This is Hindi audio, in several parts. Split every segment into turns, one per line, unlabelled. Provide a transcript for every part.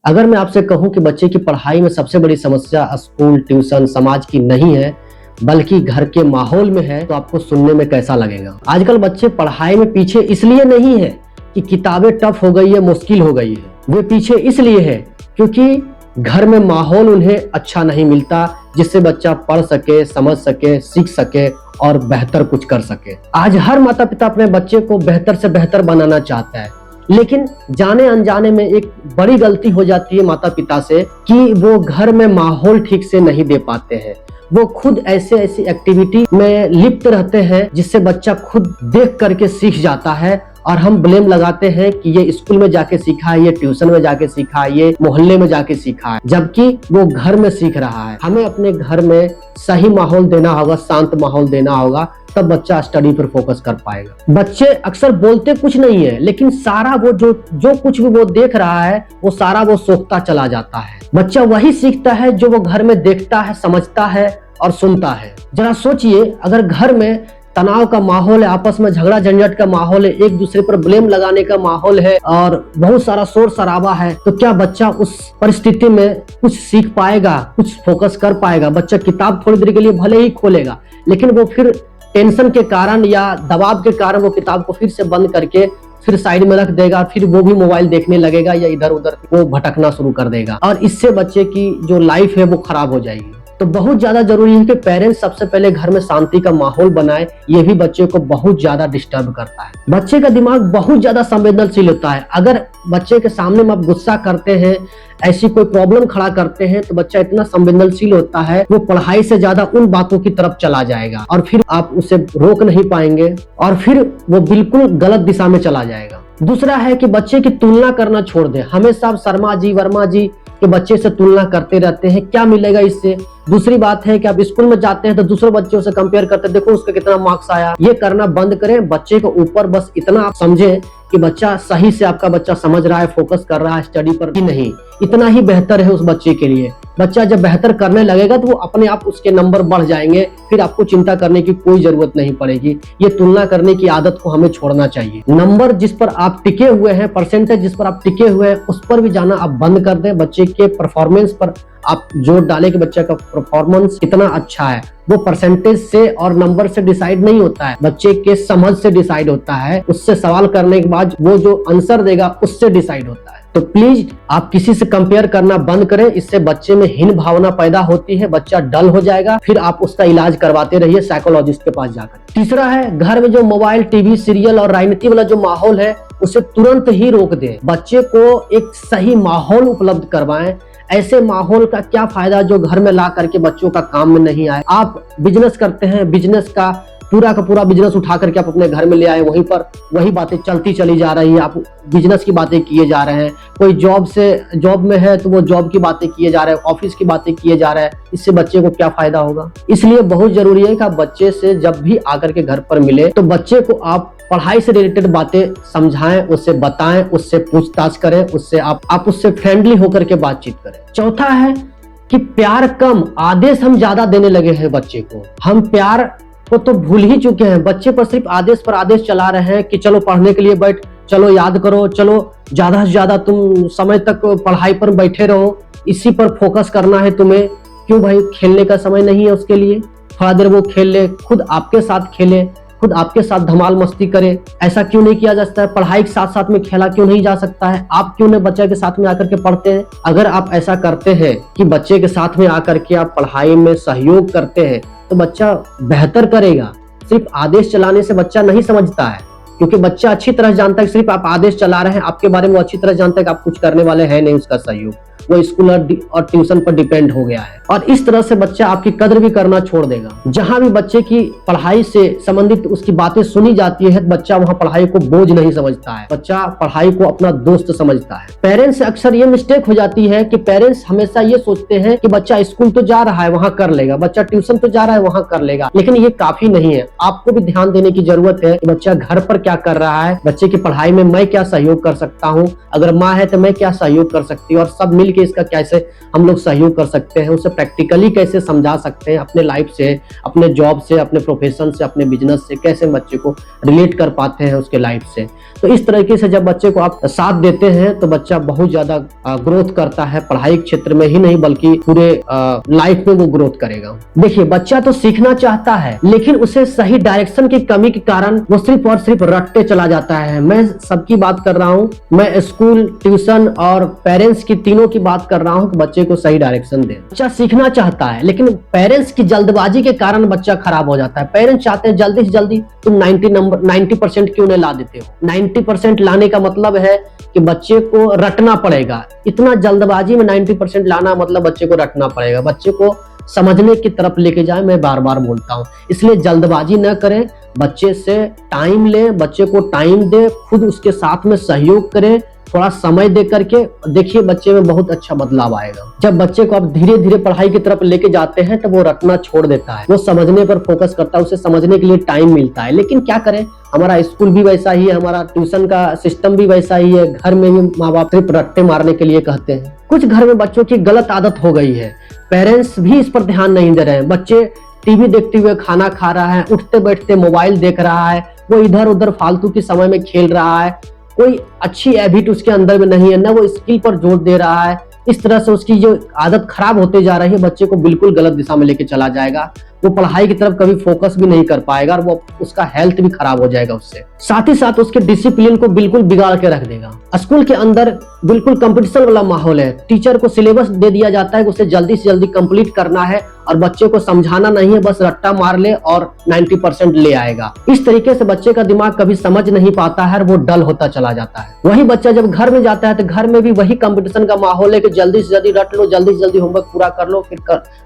अगर मैं आपसे कहूं कि बच्चे की पढ़ाई में सबसे बड़ी समस्या स्कूल, ट्यूशन, समाज की नहीं है, बल्कि घर के माहौल में है, तो आपको सुनने में कैसा लगेगा? आजकल बच्चे पढ़ाई में पीछे इसलिए नहीं है कि किताबें टफ हो गई है, मुश्किल हो गई है। वे पीछे इसलिए है क्योंकि घर में माहौल उन्हें अच्छा नहीं मिलता, जिससे बच्चा पढ़ सके, समझ सके, सीख सके और बेहतर कुछ कर सके। आज हर माता पिता अपने बच्चे को बेहतर से बेहतर बनाना चाहता है, लेकिन जाने अनजाने में एक बड़ी गलती हो जाती है माता पिता से कि वो घर में माहौल ठीक से नहीं दे पाते हैं। वो खुद ऐसे ऐसी एक्टिविटी में लिप्त रहते हैं जिससे बच्चा खुद देख करके सीख जाता है, और हम ब्लेम लगाते हैं कि ये स्कूल में जाके सीखा है, ये ट्यूशन में जाके सीखा है, ये मोहल्ले में जाके सीखा है, जबकि वो घर में सीख रहा है। हमें अपने घर में सही माहौल देना होगा, शांत माहौल देना होगा, तब बच्चा स्टडी पर फोकस कर पाएगा। बच्चे अक्सर बोलते कुछ नहीं है, लेकिन सारा वो जो कुछ भी वो देख रहा है वो सारा वो सोचता चला जाता है। बच्चा वही सीखता है जो वो घर में देखता है, समझता है और सुनता है। जरा सोचिए, अगर घर में तनाव का माहौल है, आपस में झगड़ा झंझट का माहौल है, एक दूसरे पर ब्लेम लगाने का माहौल है और बहुत सारा शोर शराबा है, तो क्या बच्चा उस परिस्थिति में कुछ सीख पाएगा, कुछ फोकस कर पाएगा? बच्चा किताब थोड़ी देर के लिए भले ही खोलेगा, लेकिन वो फिर टेंशन के कारण या दबाव के कारण वो किताब को फिर से बंद करके फिर साइड में रख देगा, फिर वो भी मोबाइल देखने लगेगा या इधर उधर वो भटकना शुरू कर देगा, और इससे बच्चे की जो लाइफ है वो खराब हो जाएगी। तो बहुत ज्यादा जरूरी है कि पेरेंट्स सबसे पहले घर में शांति का माहौल बनाए। ये भी बच्चे को बहुत ज्यादा डिस्टर्ब करता है। बच्चे का दिमाग बहुत ज्यादा संवेदनशील होता है। अगर बच्चे के सामने में आप गुस्सा करते हैं, ऐसी कोई प्रॉब्लम खड़ा करते हैं, तो बच्चा इतना संवेदनशील होता है, वो पढ़ाई से ज्यादा उन बातों की तरफ चला जाएगा और फिर आप उसे रोक नहीं पाएंगे और फिर वो बिल्कुल गलत दिशा में चला जाएगा। दूसरा है कि बच्चे की तुलना करना छोड़ दें। हमेशा आप शर्मा जी, वर्मा जी के बच्चे से तुलना करते रहते हैं, क्या मिलेगा इससे? दूसरी बात है कि आप स्कूल में जाते हैं तो दूसरे बच्चों से कंपेयर करते हैं, देखो उसका कितना मार्क्स आया। ये करना बंद करें। बच्चे को ऊपर बस इतना आप समझें कि बच्चा सही से, आपका बच्चा समझ रहा है, फोकस कर रहा है स्टडी पर कि नहीं, इतना ही बेहतर है उस बच्चे के लिए। बच्चा जब बेहतर करने लगेगा तो वो अपने आप उसके नंबर बढ़ जाएंगे, फिर आपको चिंता करने की कोई जरूरत नहीं पड़ेगी। ये तुलना करने की आदत को हमें छोड़ना चाहिए। नंबर जिस पर आप टिके हुए हैं, परसेंटेज जिस पर आप टिके हुए हैं, उस पर भी जाना आप बंद कर दें। बच्चे के परफॉर्मेंस पर आप जोर डालें कि बच्चे का परफॉर्मेंस कितना अच्छा है। वो परसेंटेज से और नंबर से डिसाइड नहीं होता है, बच्चे के समझ से डिसाइड होता है। उससे सवाल करने के बाद वो जो आंसर देगा उससे डिसाइड होता है। तो प्लीज आप किसी से कंपेयर करना बंद करें। इससे बच्चे में हीन भावना पैदा होती है, बच्चा डल हो जाएगा, फिर आप उसका इलाज करवाते रहिए साइकोलॉजिस्ट के पास जाकर। तीसरा है, घर में जो मोबाइल, टीवी, सीरियल और राजनीति वाला जो माहौल है उसे तुरंत ही रोक दें। बच्चे को एक सही माहौल उपलब्ध करवाएं। ऐसे माहौल का क्या फायदा जो घर में ला करके बच्चों का काम में नहीं आए। आप बिजनेस करते हैं, बिजनेस का पूरा बिजनेस उठा करके आप अपने घर में ले आए, वहीं पर वही बातें चलती चली जा रही है, आप बिजनेस की बातें किए जा रहे हैं। कोई जॉब में है तो वो जॉब की बातें किए जा रहे हैं, ऑफिस की बातें किए जा रहे हैं। इससे बच्चे को क्या फायदा होगा? इसलिए बहुत जरूरी है कि आप बच्चे से जब भी आकर के घर पर मिले तो बच्चे को आप पढ़ाई से रिलेटेड बातें समझाएं, उससे बताएं, उससे पूछताछ करें, उससे आप उससे फ्रेंडली होकर के बातचीत करें। चौथा है कि प्यार कम, आदेश हम ज्यादा देने लगे हैं बच्चे को। हम प्यार को तो भूल ही चुके हैं। बच्चे पर सिर्फ आदेश पर आदेश चला रहे हैं कि चलो पढ़ने के लिए बैठ, चलो याद करो, चलो ज्यादा से ज्यादा तुम समय तक पढ़ाई पर बैठे रहो, इसी पर फोकस करना है तुम्हें। क्यों भाई? खेलने का समय नहीं है उसके लिए? थोड़ा देर वो खेल ले, खुद आपके साथ खेले, खुद आपके साथ धमाल मस्ती करे। ऐसा क्यों नहीं किया जा सकता है? पढ़ाई के साथ साथ में खेला क्यों नहीं जा सकता है? आप क्यों नहीं बच्चे के साथ में आकर के पढ़ते हैं? अगर आप ऐसा करते हैं कि बच्चे के साथ में आकर के आप पढ़ाई में सहयोग करते हैं तो बच्चा बेहतर करेगा। सिर्फ आदेश चलाने से बच्चा नहीं समझता है, क्योंकि बच्चा अच्छी तरह जानता है कि सिर्फ आप आदेश चला रहे हैं, आपके बारे में वो अच्छी तरह जानता है कि आप कुछ करने वाले हैं नहीं। उसका सहयोग वो स्कूल और ट्यूशन पर डिपेंड हो गया है, और इस तरह से बच्चा आपकी कदर भी करना छोड़ देगा। जहां भी बच्चे की पढ़ाई से संबंधित उसकी बातें सुनी जाती है, बच्चा वहां पढ़ाई को बोझ नहीं समझता है, बच्चा पढ़ाई को अपना दोस्त समझता है। पेरेंट्स से अक्सर ये मिस्टेक हो जाती है कि पेरेंट्स हमेशा ये सोचते हैं कि बच्चा स्कूल तो जा रहा है, वहां कर लेगा, बच्चा ट्यूशन तो जा रहा है, वहां कर लेगा, लेकिन ये काफी नहीं है। आपको भी ध्यान देने की जरूरत है कि बच्चा घर पर क्या कर रहा है, बच्चे की पढ़ाई में मैं क्या सहयोग कर सकता हूँ, अगर माँ है तो मैं क्या सहयोग कर सकती हूँ, और सब मिलके इसका कैसे हम लोग सहयोग कर सकते हैं, उसे प्रैक्टिकली कैसे समझा सकते हैं, अपने लाइफ से, अपने जॉब से, अपने प्रोफेशन से, अपने बिजनेस से कैसे बच्चे को रिलेट कर पाते हैं उसके लाइफ से। तो इस तरीके से जब बच्चे को आप साथ देते हैं तो बच्चा बहुत ज्यादा ग्रोथ करता है, पढ़ाई क्षेत्र में ही नहीं बल्कि पूरे लाइफ में वो ग्रोथ करेगा। देखिए, बच्चा तो सीखना चाहता है लेकिन उसे सही डायरेक्शन की कमी के कारण वो सिर्फ और सिर्फ रटते चला जाता है। मैं सबकी बात कर रहा हूँ, मैं स्कूल, ट्यूशन और पेरेंट्स की तीनों की बात कर रहा हूँ कि बच्चे को सही डायरेक्शन दे। बच्चा सीखना चाहता है लेकिन पेरेंट्स की जल्दबाजी के कारण बच्चा खराब हो जाता है। पेरेंट्स चाहते हैं जल्दी से जल्दी तुम 90% क्यों नहीं ला देते हो। 90% लाने का मतलब है कि बच्चे को रटना पड़ेगा। इतना जल्दबाजी में 90% लाना मतलब बच्चे को रटना पड़ेगा। बच्चे को समझने की तरफ लेके जाए, मैं बार बार बोलता हूँ। इसलिए जल्दबाजी न करें, बच्चे से टाइम ले, बच्चे को टाइम दे, खुद उसके साथ में सहयोग करें, थोड़ा समय दे करके देखिए बच्चे में बहुत अच्छा बदलाव आएगा। जब बच्चे को आप धीरे धीरे पढ़ाई की तरफ लेके जाते हैं तो वो रटना छोड़ देता है, वो समझने पर फोकस करता है, उसे समझने के लिए टाइम मिलता है। लेकिन क्या करें, हमारा स्कूल भी वैसा ही है, हमारा ट्यूशन का सिस्टम भी वैसा ही है, घर में भी माँ बाप सिर्फ रट्टे मारने के लिए कहते हैं। कुछ घर में बच्चों की गलत आदत हो गई है, पेरेंट्स भी इस पर ध्यान नहीं दे रहे हैं। बच्चे टीवी देखते हुए खाना खा रहा है, उठते बैठते मोबाइल देख रहा है, वो इधर उधर फालतू के समय में खेल रहा है, कोई अच्छी हैबिट उसके अंदर में नहीं है, ना वो स्किल पर जोर दे रहा है। इस तरह से उसकी जो आदत खराब होते जा रही है, बच्चे को बिल्कुल गलत दिशा में लेके चला जाएगा। वो पढ़ाई की तरफ कभी फोकस भी नहीं कर पाएगा और वो उसका हेल्थ भी खराब हो जाएगा उससे। साथ ही साथ उसके डिसिप्लिन को बिल्कुल बिगाड़ के रख देगा। स्कूल के अंदर बिल्कुल कंपटीशन वाला माहौल है, टीचर को सिलेबस दे दिया जाता है कि उसे जल्दी से जल्दी कंप्लीट करना है और बच्चे को समझाना नहीं है, बस रट्टा मार ले और 90% ले आएगा। इस तरीके से बच्चे का दिमाग कभी समझ नहीं पाता है और वो डल होता चला जाता है। वही बच्चा जब घर में जाता है तो घर में भी वही कंपटीशन का माहौल है कि जल्दी से जल्दी रट लो, जल्दी से जल्दी होमवर्क पूरा कर लो,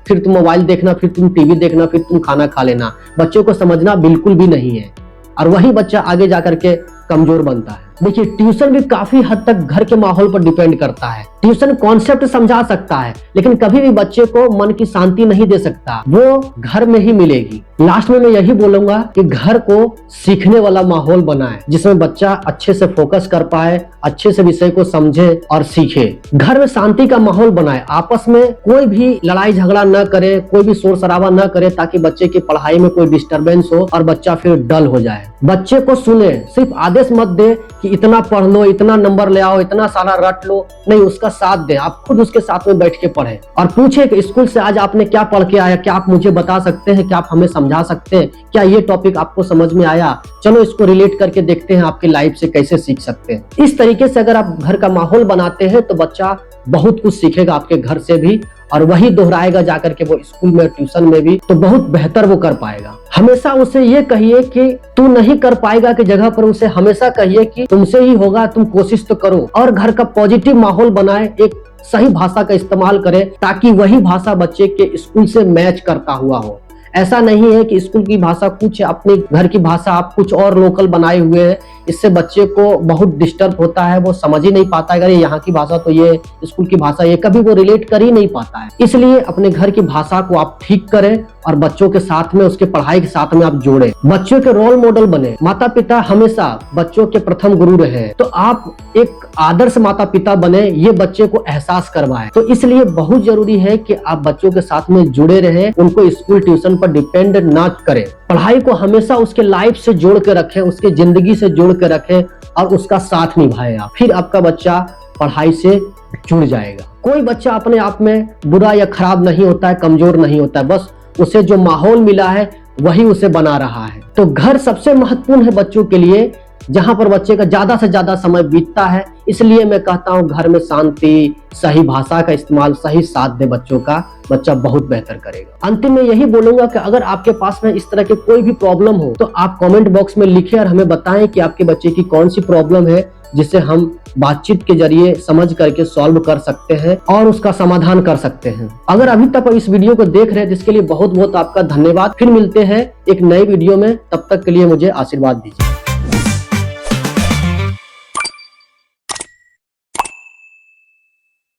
फिर तुम मोबाइल देखना, फिर तुम टीवी देखना, फिर तुम खाना खा लेना। बच्चों को समझना बिल्कुल भी नहीं है और वही बच्चा आगे जाकर के कमजोर बनता है। देखिए, ट्यूशन भी काफी हद तक घर के माहौल पर डिपेंड करता है। ट्यूशन कॉन्सेप्ट समझा सकता है लेकिन कभी भी बच्चे को मन की शांति नहीं दे सकता, वो घर में ही मिलेगी। लास्ट में मैं यही बोलूंगा कि घर को सीखने वाला माहौल बनाए जिसमें बच्चा अच्छे से फोकस कर पाए, अच्छे से विषय को समझे और सीखे। घर में शांति का माहौल बनाए, आपस में कोई भी लड़ाई झगड़ा न करे, कोई भी शोर शराबा न करे ताकि बच्चे की पढ़ाई में कोई डिस्टरबेंस हो और बच्चा फिर डल हो जाए। बच्चे को सुने, सिर्फ आदेश मत दे कि इतना पढ़ लो, इतना नंबर ले आओ, इतना सारा रट लो, नहीं, उसका साथ दे। आप खुद उसके साथ में बैठ के पढ़े और पूछे कि स्कूल से आज आपने क्या पढ़ के आया, क्या आप मुझे बता सकते हैं, क्या आप हमें समझा सकते हैं, क्या ये टॉपिक आपको समझ में आया, चलो इसको रिलेट करके देखते हैं आपकी लाइफ से कैसे सीख सकते हैं। इस तरीके से अगर आप घर का माहौल बनाते हैं तो बच्चा बहुत कुछ सीखेगा आपके घर से भी और वही दोहराएगा जाकर के वो स्कूल में, ट्यूशन में भी, तो बहुत बेहतर वो कर पाएगा। हमेशा उसे ये कहिए कि तू नहीं कर पाएगा की जगह पर उसे हमेशा कहिए कि तुमसे ही होगा, तुम कोशिश तो करो। और घर का पॉजिटिव माहौल बनाए, एक सही भाषा का इस्तेमाल करे ताकि वही भाषा बच्चे के स्कूल से मैच करता हुआ हो। ऐसा नहीं है कि स्कूल की भाषा कुछ, अपने घर की भाषा आप कुछ और लोकल बनाए हुए हैं, इससे बच्चे को बहुत डिस्टर्ब होता है, वो समझ ही नहीं पाता है, अगर यहाँ की भाषा तो ये, स्कूल की भाषा ये, कभी वो रिलेट कर ही नहीं पाता है। इसलिए अपने घर की भाषा को आप ठीक करें और बच्चों के साथ में, उसके पढ़ाई के साथ में आप जोड़े, बच्चों के रोल मॉडल बने। माता पिता हमेशा बच्चों के प्रथम गुरु रहे, तो आप एक आदर्श माता पिता बने, ये बच्चे को एहसास करवाएं। तो इसलिए बहुत जरूरी है कि आप बच्चों के साथ में जुड़े रहें, उनको स्कूल ट्यूशन पर डिपेंड ना करें। पढ़ाई को हमेशा उसके लाइफ से जोड़ के रखें, उसके जिंदगी से जोड़ के रखें और उसका साथ निभाएं आप, फिर आपका बच्चा पढ़ाई से जुड़ जाएगा। कोई बच्चा अपने आप में बुरा या खराब नहीं होता है, कमजोर नहीं होता है, बस उसे जो माहौल मिला है वही उसे बना रहा है। तो घर सबसे महत्वपूर्ण है बच्चों के लिए, जहां पर बच्चे का ज्यादा से ज्यादा समय बीतता है। इसलिए मैं कहता हूं घर में शांति, सही भाषा का इस्तेमाल, सही साथ दे बच्चों का, बच्चा बहुत बेहतर करेगा। अंतिम में यही बोलूंगा कि अगर आपके पास में इस तरह के कोई भी प्रॉब्लम हो तो आप कमेंट बॉक्स में लिखें और हमें बताएं कि आपके बच्चे की कौन सी प्रॉब्लम है जिसे हम बातचीत के जरिए समझ करके सॉल्व कर सकते हैं और उसका समाधान कर सकते हैं। अगर अभी तक इस वीडियो को देख रहे हैं जिसके लिए बहुत बहुत आपका धन्यवाद। फिर मिलते हैं एक नई वीडियो में, तब तक के लिए मुझे आशीर्वाद दीजिए।